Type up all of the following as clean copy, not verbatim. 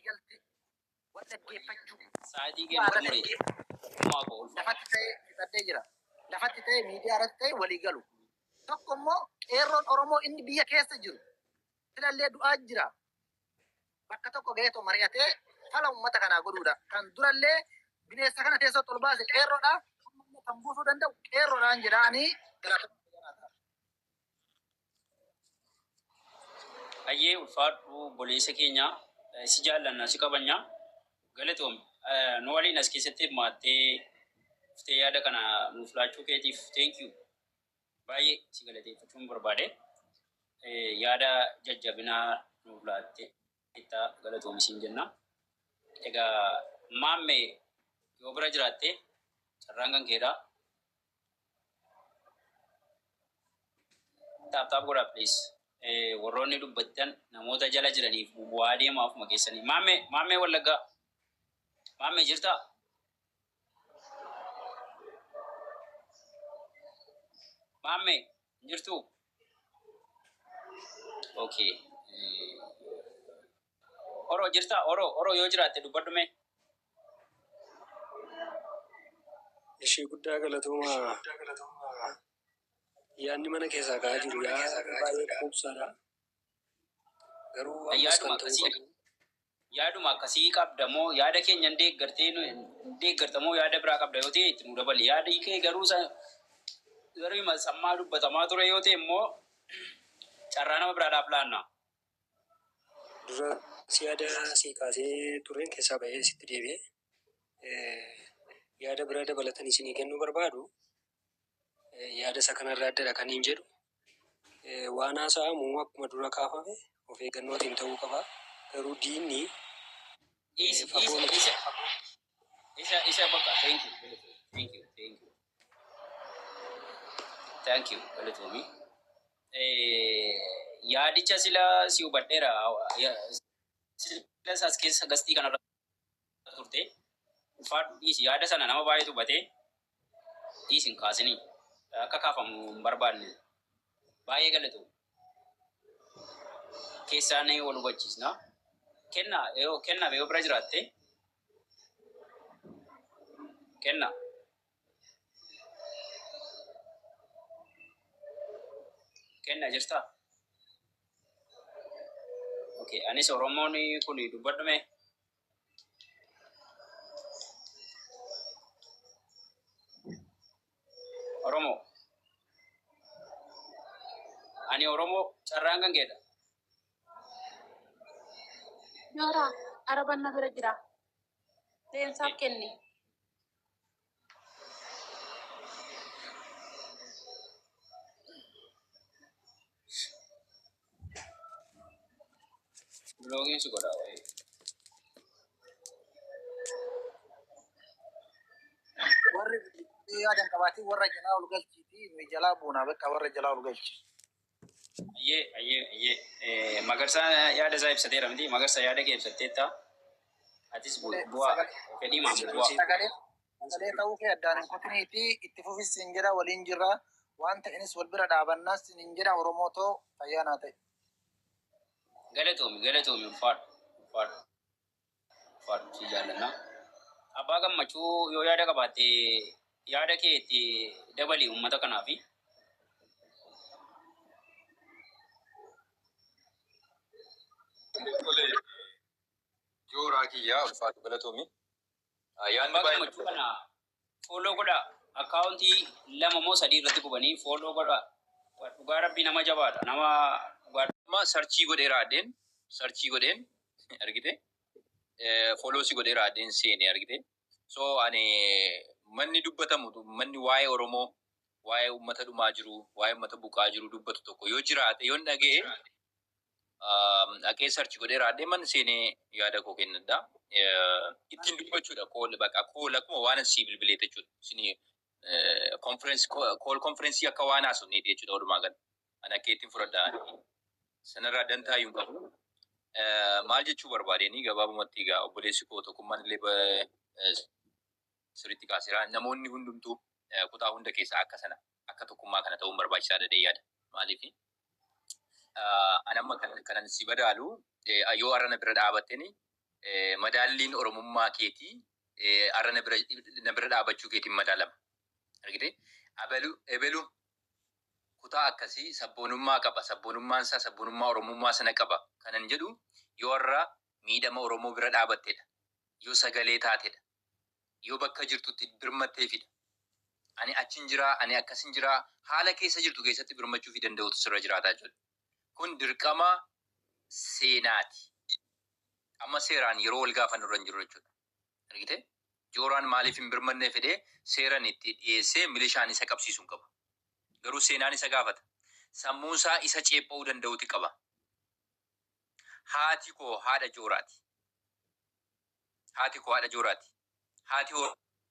waliigaltee wanta geeffachuu sa'aatii kennu lafatti ta'ee fixadhee jira. Lafatti ta'ee miidiyaa irratti ta'ee waliigalu. Tokko immoo qeerroon Oromoo inni biyya keessa jiru filallee du'aa jira. Bakka tokko ga'eetoo mari'atee fala uummata kanaa godhuudha. Kan durallee bineensa kana keessatti ol baase qeerroodha. Kan buusuu danda'u qeerroodhaan jedhanii ayyee ulfaadhu boleessa keenya si jaallanna si qabanya galatoom nu waliin as keessatti hirmaattee uftee yaada kana nuuf laachuu keetiif thank you baay'ee si galateeffachuun barbaade yaada jajjabinaa nuuf laattee itti galatoom isin jenna. Egaa maamme yoo bira jiraatte carraan kan keedha. Taap godhaa please. Warroonni dubbattan namoota jala jiraniif bu'aa deemaaf makeessanii. Maammee Wallaggaa. Maammee jirtaa? Maammee jirtuu? Okay. Oroo jirtaa? Oroo yoo jiraatte dubbadhu mee? Ishee guddaa galatoomaa. Yaadni mana keessaa ka'aa jiru baay'ee quubsaadha. Garuu yaaduma akkasii qabda moo yaada keenya deeggarta moo yaada biraa qabda yoo ta'e itti nu dabali. Yaadi kee garuu sammaa dubbatamaa ture yoo ta'e immoo carraa nama biraadhaaf laanna. Dura si yaada si kaasee tureen keessaa ba'ee sitti deebi'ee yaada biraa dabalatanii isinii kennuu barbaadu. Yaada isa kanarraa addadha kan hin jedhu. Waan haasa'amu akkuma dura kaafame of eeggannootiin ta'uu qaba. Garuu diinni isa bakka thank you galatoomi. Yaadicha sila si hubadheera sila as keessa gastii kanarra turte ulfaadhu dhiisi yaada sana nama baay'eetu hubatee dhiisin kaasinii. Akka kaafamu hin barbaanne baay'ee galatu keessaan wal hubachiisna. Kennaa yoo bira jiraatte kenna jirtaa? Okay, anis Oromoon kun dubbadhu mee? Oromoo. Ani Oromoo carraan kan keedha. Yoora arabanna bira jira. Leensaaf kenni. Blogin si godhaa wayi. warri yaadan qabaatii warra jalaa ol galchiiti nuyi jalaa buunaa bakka warra jalaa ol galchi. Magarsaa yaada isaa ibsateera miti magarsaa yaada kee ibsatteetta atis bu'aa fedhii bu'aa. Sagalee ta'uu kee addaan hin kutiniiti itti fufis hin jira waliin jirra waan ta'enis wal bira dhaabannaas hin jira Oromootoo fayyaanaa ta'e. Galatoomi ulfaadhu si jaallanna. Abbaa gammachuu yoo yaada qabaatte yaada kee itti dabali uummata kanaafi. Jooraa kiyyaa ulfaatu galatoomi. Abbaa gammachuu kana fooloo godha akkaawuntii 2 moo 3 irratti qubanii fooloo godha. Dhugaa rabbii nama jabaadha nama dhugaa sarchii godheen argite fooloo si godheera addeen seene argite. So ani manni dubbatamu manni waa'ee Oromoo waa'ee uummata dhumaa jiru waa'ee uummata buqaa jiru dubbatu tokko yoo jiraate yoon dhaga'e dhaqee sarchi godheera addeen man seenee yaada koo kennadha. Ittiin dubbachuudha kool akkuma waan asii bilbileeta jechuudha. Isin konferensii akka waan haasofneeti jechuudha walumaa gala. Ana keetiin fudhadhaa sanarraa dantaa iyyuu qabu. Maal jechuu barbaadanii gabaabumatti egaa obboleessi koo tokkummaan illee sirriitti kaaseera. Namoonni hundumtuu kutaa hunda keessaa akka tokkummaa kana ta'uun barbaachisaadha jedhee yaada. Maaliif ani amma kanan si badaalu yoo arrana bira dhaabatteni madaalliin oromummaa keetii arra na bira dhaabachuu keetiin madaalama. Argite ebelu kutaa akkasii sabboonummaa qaba. Sabboonummaan isaa sabboonummaa oromummaa sana qaba. Kanan jedhu yoo irraa miidhama Oromoo bira dhaabattedha. Yoo sagalee taatedha. Yoo bakka jirtutti birmatteefidha. Ani achin jiraa, ani akkasin jiraa, haala keessa jirtu keessatti birmachuu fi danda'utu sirra jiraataa jiru. Kun dirqama seenaati. Amma seeraan yeroo wal gaafan irra hin jiru jechuudha. Argite? Jooraan maaliif hin birmannee fedhee seeran itti dhiyeessee milishaan isa qabsiisuun qaba. Garuu seenaan isa gaafata. Sammuun isaa isa ceepha'uu danda'uti qaba. Haati koo haadha Jooraati. Haati koo haadha Jooraati. Haati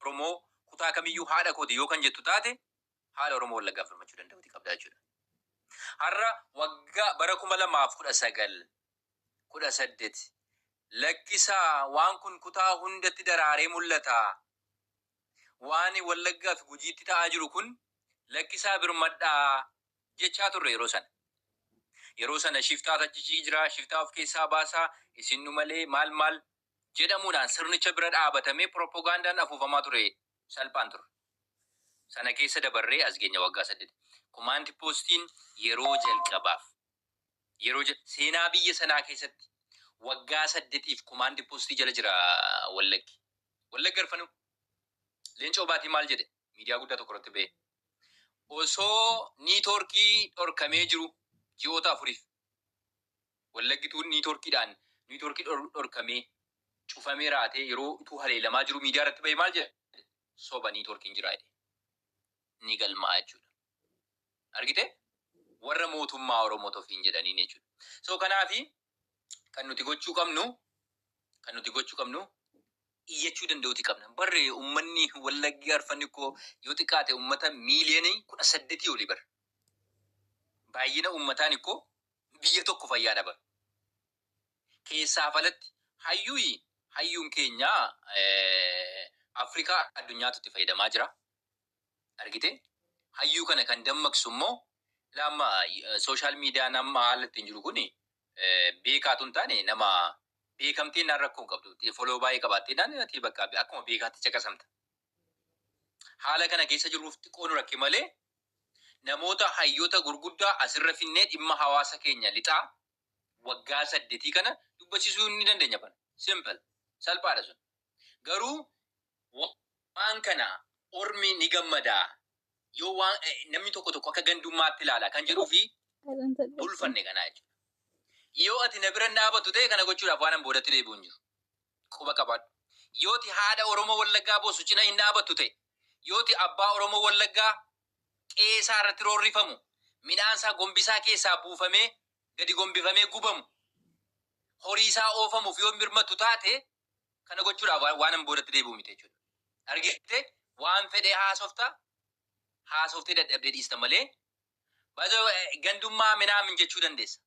Oromoo kutaa kamiyyuu haadha kooti yoo kan jettu taate haadha Oromoo Wallaggaa firmachuu danda'uti qabda jechuudha. Har'a waggaa bara 2019 18 lakkisaa waan kun kutaa hundatti daraaree mul'ata. Waan Wallaggaa fi Gujiitti ta'aa jiru kun lakkisaa birmadhaa jechaa turre yeroo sana. Yeroo sana shiftaa tachichii jira, shiftaa of keessaa baasaa, isinnu malee maal jedhamuudhaan sirnicha bira dhaabatamee propagandaan afuufamaa ture salphaan ture. Sana keessa dabarree as geenya waggaa 8. Kumaandi poostiin yeroo jalqabaaf seenaa biyya sanaa keessatti waggaa 8tiif kumaandi poostii jala jira Wallaggi. Wallagga arfanu Leencoo Baatii maal jedhe miidiyaa guddaa tokko irratti ba'e. Osoo niitoorkii dhorkamee jiru ji'oota 4 Wallaggituu niitoorkii dhorkamee cufamee raatee yeroo utuu haleelamaa jiru miidiyaa irratti ba'e maal jedhe? Soba niitoorkiin jira jedhe. Ni galmaa jechuudha. Argite? Warra mootummaa Oromoo tofiin jedhaniin jechuudha. So kanaafi kan nuti gochuu qabnu iyyachuu danda'uti qabna. Barree ummanni Wallaggi arfanni koo yoo xiqqaate ummata miiliyoonii 18 olii bara. Baay'ina ummataan ikkoo biyya tokko fayyaadha bara. Keessaa falatti hayyuun keenya Afrikaa addunyaatu itti fayyadamaa jira. Argite? Hayyuu kana kan dammaqsu immoo lama social media nama haala ittiin jiru kuni beekaatu hin taane nama beekamtiin naan rakkoo hin qabdu. Foloo baay'ee qabaatteedhaan ati bakka akkuma beekaatti caqasamta. Haala kana keessa jiruuf xiqqoon rakke malee namoota hayyoota gurguddaa asirra finnee dhimma hawaasa keenya lixaa waggaa 8 kana dubbachisuu ni dandeenya bana. Simple. Salphaadha sun. Garuu waan kana ormi ni gammadaa. Yoo waan namni tokko akka gandummaatti ilaala kan jedhuu fi bulfanne kanaa jechuudha. Yoo ati na bira dhaabatu ta'e kana gochuudhaaf waan boodatti deebi'u hin jiru. Quba qabaadhu. Yooti haadha Oromoo Wallaggaa boosu cina hin dhaabattu ta'e, yooti abbaa Oromoo Wallaggaa qeesaa irratti roorrifamu, midhaansaa gombisaa keessaa buufamee gadi gombifamee gubamu, horiisaa oofamuuf yoo mirmattu taate kana gochuudhaaf waan boodatti deebi'u miti jechuudha. Argite waan fedhee haasoftee dadhabdee dhiista malee gandummaa minaamin jechuu dandeessa.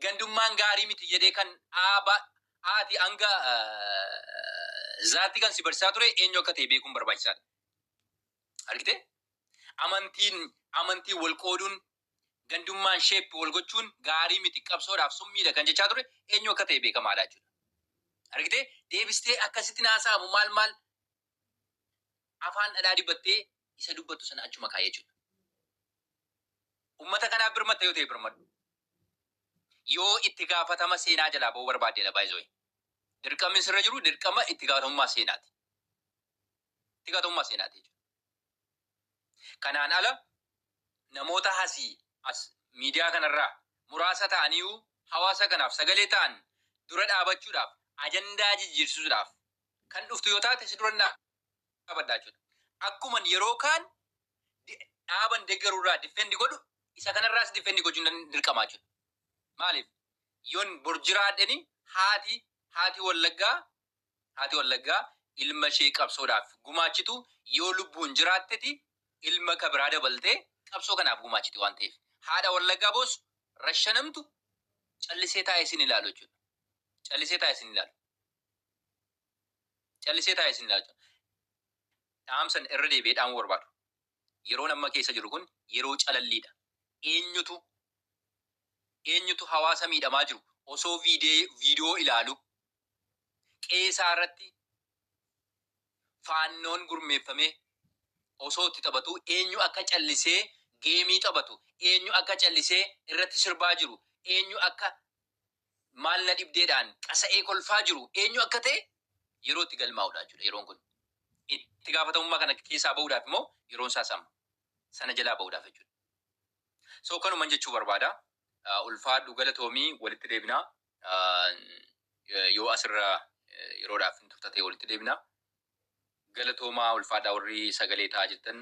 Gandummaan gaarii miti jedhee kan haati hanga zaatti kan si barsiisaa ture eenyu akka ta'e beekuun barbaachisaadha. Argite? Amantii wal qooduun gandummaan sheeppi wal gochuun gaarii miti qabsoodhaaf summiidha kan jechaa ture eenyu akka ta'e beekamaadha jechuudha. Argite? Deebistee akkasitti naasaamu maal afaan dhadhaa dibattee isa dubbattu sana achuma kaa'ee jechuudha. Ummata kanaaf birmatta yoo ta'e birmadhu. Yoo itti gaafatama seenaa jalaa ba'uu barbaaddeedha baay'ee. Dirqamni sirra jiru dirqama itti gaafatamummaa seenaati. Itti gaafatamummaa seenaati jechuudha. Kanaan ala namoota as miidiyaa kanarraa muraasa ta'aniyyuu hawaasa kanaaf sagalee ta'an dura dhaabachuudhaaf ajandaa jijjiirsuudhaaf kan dhuftu yoo taate si dura dhaabaddaa jechuudha. Akkuma yeroo kaan dhaaban deeggaruurraa difendi godhu isa kanarraas difendi gochuun dirqamaa jechuudha. Maaliif? Yoon borjiraadheni haati Wallaggaa ilma ishee qabsoodhaaf gumaachitu yoo lubbuun jiraatteti ilma kabiraa dabaltee qabsoo kanaaf gumaachiti waan ta'eef. Haadha Wallaggaa boosu rashanamtu callisee taa'ee isin ilaalu jechuudha. Callisee taa'ee isin ilaalu. Dhaamsan irra deebi'ee dhaamuu barbaadu. Yeroon amma keessa jiru kun yeroo calalliidha. Eenyutu hawaasa miidhamaa jiru osoo viidiyoo ilaalu qeesaarratti faannoon gurmeeffamee osoo itti taphatu eenyu akka callisee geemii taphatu eenyu akka callisee irratti sirbaa jiru eenyu akka maal na dhibdeedhaan qasa'ee kolfaa jiru eenyu akka ta'e yeroo itti galmaa'uudha jechuudha. Yeroon kun itti gaafatamummaa kana keessaa ba'uudhaaf immoo yeroon isaa sana jalaa ba'uudhaaf jechuudha. So kanuman jechuu barbaada. Ulfaadhu galatoomii walitti deebinaa. Yoo asirra yeroodhaaf hin turtatee walitti deebinaa. Galatoomaa ulfaadhaa warri sagalee ta'aa jettan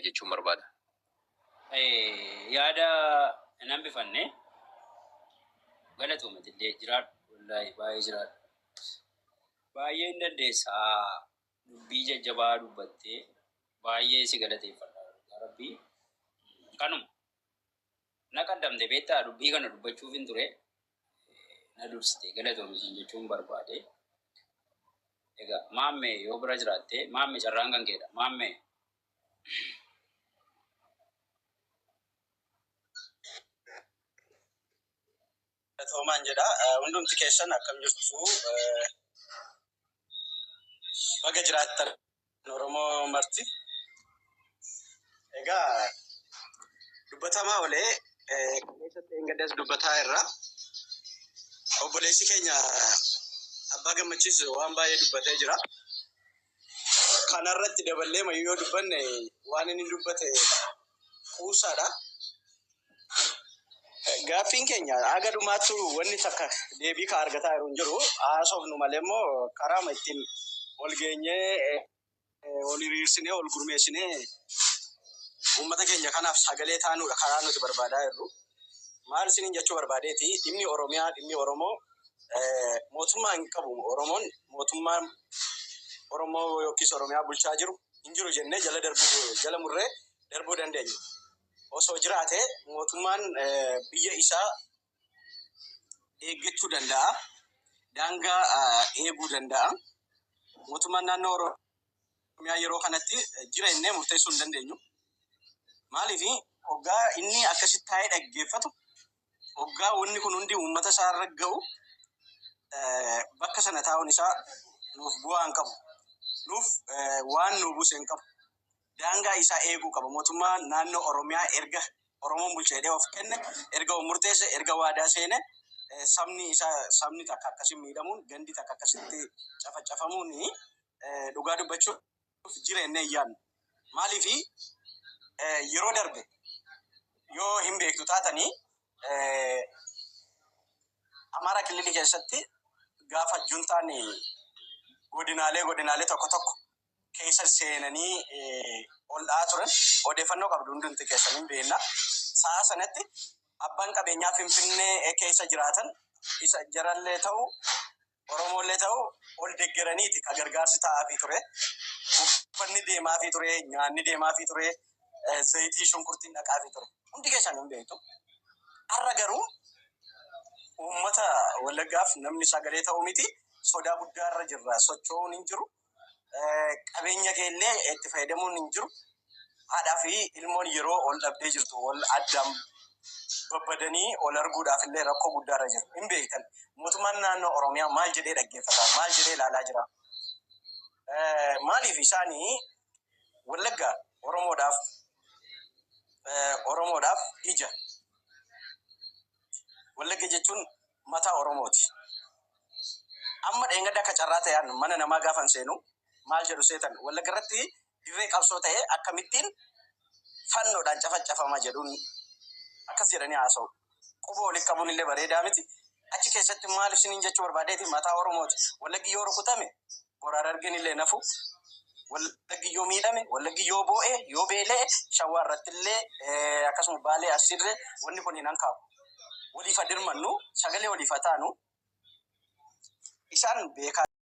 jechuun barbaada. Yaada hin hambifanne galatoomatillee jiraadhu. Wallaahi baay'ee jiraadhu. Baay'ee hin dandeessaa. Dubbii jajjabaa dubbattee baay'ee si galateeffadha. Rabbii kanuma na qaddamte beektaa dubbii kana dubbachuuf hin ture na dursite galatoomi jechuun barbaade. Egaa maammee yoo bira jiraatte maammee carraan kan keedha. Maammee Toomaan jedha. Hundumti keessan akkam jirtu baga jiraattan Oromoo marti. Egaa dubbatamaa olee keessatti engaddas dubbataa irra obboleessi keenya abbaa gammachiis waan baay'ee dubbatee jira. Kanarratti daballee mayyoo dubbanne waan inni dubbate kuusaadha. Gaaffiin keenya aga dhumaattu wanni takka deebii ka argataa jiru haasofnu malee immoo karaama ittiin ol geenyee ol hiriirsinee ol gurmeessinee uummata keenya kanaaf sagalee taanuudha karaa nuti barbaadaa jirru. Maal isiniin jechuu barbaadeeti dhimmi Oromiyaa dhimmi Oromoo mootummaa hin qabu. Oromoon mootummaa Oromoo yookiis Oromiyaa bulchaa jiru hin jiru jennee jala murree darbuu dandeenya. Osoo jiraate mootummaan biyya isaa eeggachuu danda'a. Daangaa eeguu danda'a. Mootummaan naannoo Oromiyaa yeroo kanatti jira innee murteessuu hin dandeenyu. Maaliif hoggaa inni akkasitti taa'ee dhaggeeffatu hoggaa wanni kun hundi uummata isaa irra ga'u bakka sana taa'uun isaa nuuf bu'aa hin qabu. Nuuf waan nu buuse hin qabu. Daangaa isaa eeguu qaba. Mootummaan naannoo Oromiyaa erga Oromoon bulcheedhee of kenne erga murteesse erga waadaa seene sabni takka akkasiin miidhamuun gandi takka akkasitti cafacafamuun dhugaa dubbachuuf jira innee iyyaannu. Maaliif yeroo darbe yoo hin beektu taatanii Amaaraa Kililii keessatti gaafa juntaan godinaalee tokko keessa seenanii ol dha'aa turan odeeffannoo qabdu hundumti keessaniin beekna. Sa'a sanatti abbaan qabeenyaa Finfinnee keessa jiraatan isa jarallee ta'u Oromoollee ta'u ol deeggaraniiti ka gargaarsi ta'aafii ture. Uffanni deemaafii ture, nyaanni deemaafii ture, zayitii shunkurtiin dhaqaafii ture. Hundi keessaniin beektu. Har'a garuu uummata Wallaggaaf namni sagalee ta'u miti sodaa guddaarra jirra. Socho'uun hin jiru. Qabeenya keellee itti fayyadamuun hin jiru. Haadhaa fi ilmoon yeroo ol dhabdee jirtu ol addaan babbadanii ol arguudhaaf illee rakkoo guddaarra jiru. Hin beektan mootummaan naannoo Oromiyaa maal jedhee dhaggeeffata? Maal jedhee ilaalaa jira? Maaliif isaanii Wallaggaa Oromoodhaaf ija. Wallagga jechuun mataa Oromooti. Amma dheengadda akka carraa ta'an mana namaa gaafan seenu maal jedhu seetan Wallagga irratti dirree qabsoo ta'ee akkamittiin fannoodhaan cafacafama jedhuun akkas jedhanii haasa'u. Quba waliin qabuun illee bareedaa miti. Achi keessatti maal isiniin jechuu barbaadeeti mataa Oromooti. Wallaggi yoo rukutame boraar argin illee nafu. Wallaggi yoo miidhame, Wallaggi yoo boo'e, yoo beela'e, Shawaa irratti illee akkasuma Baalee Asirree wanni kun hin hankaabu. Waliif adirmannu sagalee waliif taanu isaan beekaa.